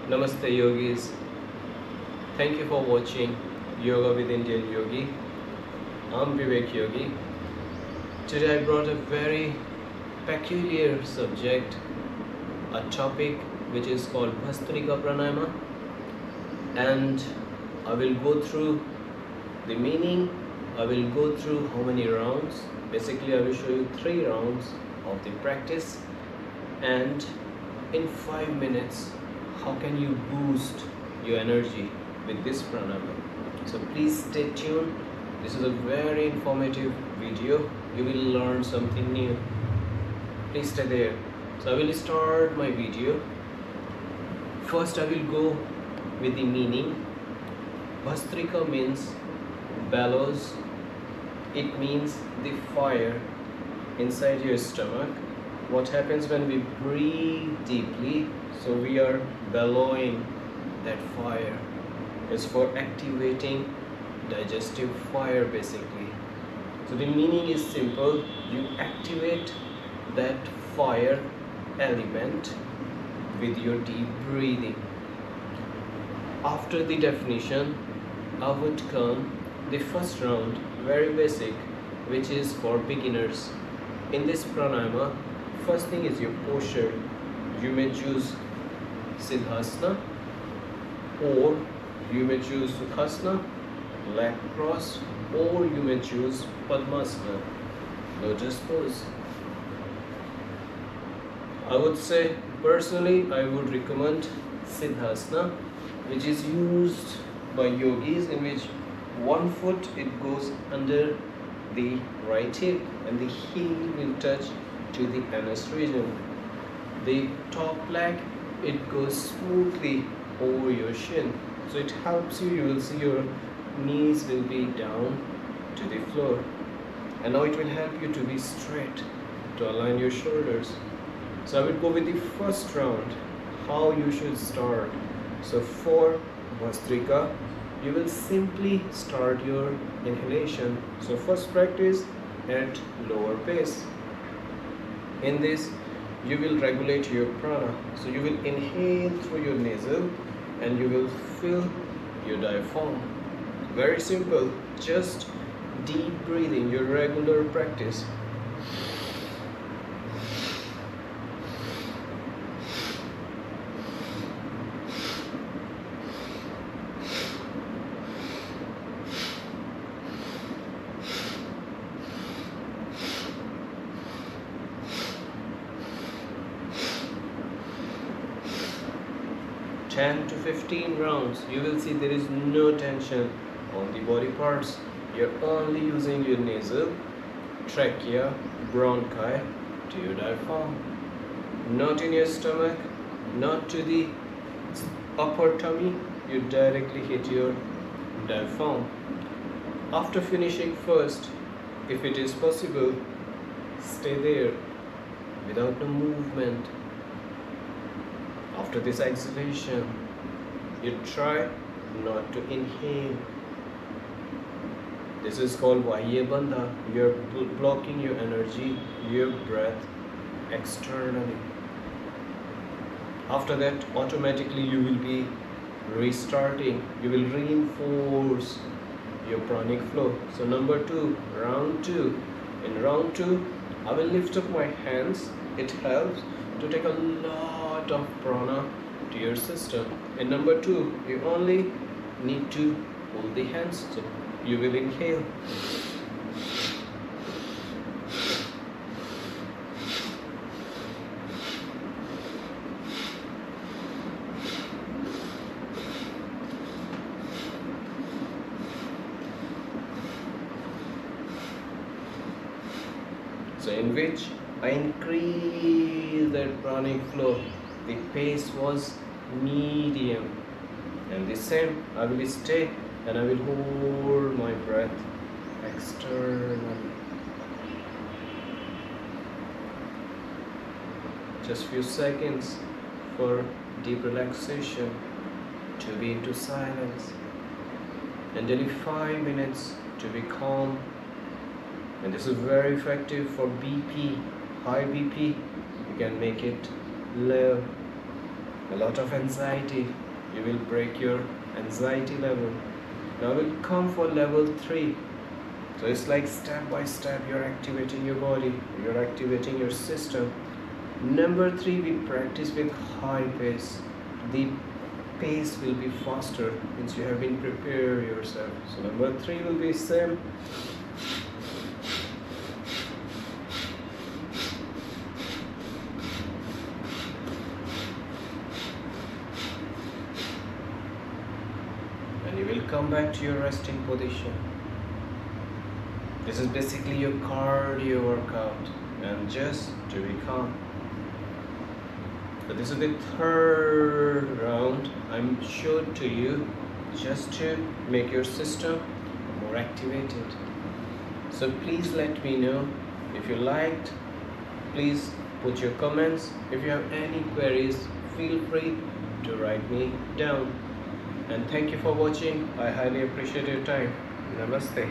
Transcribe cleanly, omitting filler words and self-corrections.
Namaste Yogis. Thank you for watching Yoga with Indian Yogi. I'm Vivek Yogi. Today I brought a very peculiar subject, a topic which is called Bhastrika Pranayama, and I will go through the meaning. I will go through how many rounds. Basically I will show you 3 rounds of the practice, and in 5 minutes how can you boost your energy with this pranayama. So please stay tuned. This is a very informative video. You will learn something new. Please stay there. So I will start my video. First I will go with the meaning. Bhastrika means bellows. It means the fire inside your stomach. What happens when we breathe deeply? So we are bellowing that fire. It's for activating digestive fire basically. So the meaning is simple. You activate that fire element with your deep breathing. After the definition, I would come the first round, very basic, which is for beginners. In this pranayama, first thing is your posture. You may choose Siddhasana, or you may choose Sukhasana, leg cross, or you may choose Padmasana, lotus pose. I would say personally I would recommend Siddhasana, which is used by yogis, in which one foot it goes under the right hip and the heel will touch to the anus region. The top leg, it goes smoothly over your shin. So it helps you. You will see your knees will be down to the floor. And now it will help you to be straight, to align your shoulders. So I will go with the first round, how you should start. So for Bhastrika, you will simply start your inhalation. So first practice at lower pace. In this, you will regulate your prana. So you will inhale through your nasal and you will fill your diaphragm. Very simple, just deep breathing, your regular practice. Ten to 15 rounds, you will see there is no tension on the body parts. You're only using your nasal, trachea, bronchi to your diaphragm. Not in your stomach, not to the upper tummy. You directly hit your diaphragm. After finishing first, if it is possible, stay there without no movement. After this exhalation, you try not to inhale. This is called Vahya Bandha. You're blocking your energy, your breath externally. After that, automatically you will be restarting. You will reinforce your pranic flow. So number 2, round 2. In round 2, I will lift up my hands. It helps to take a lot of prana to your system. In number 2, you only need to hold the hands. So you will inhale. So in which I increase that pranic flow. The pace was medium, and the same I will stay and I will hold my breath externally. Just few seconds for deep relaxation, to be into silence, and daily 5 minutes to be calm. And this is very effective for BP, high BP. You can make it low. a lot of anxiety. You will break your anxiety level. Now we'll come for level 3. So it's like step by step you're activating your body, you're activating your system. Number 3, we practice with high pace. The pace will be faster since you have been prepared yourself. So number 3 will be same. And you will come back to your resting position. This is basically your cardio workout, and just to be calm. So this is the 3rd round I'm showed to you just to make your system more activated. So please let me know if you liked. Please put your comments. If you have any queries, feel free to write me down. And thank you for watching. I highly appreciate your time. Namaste.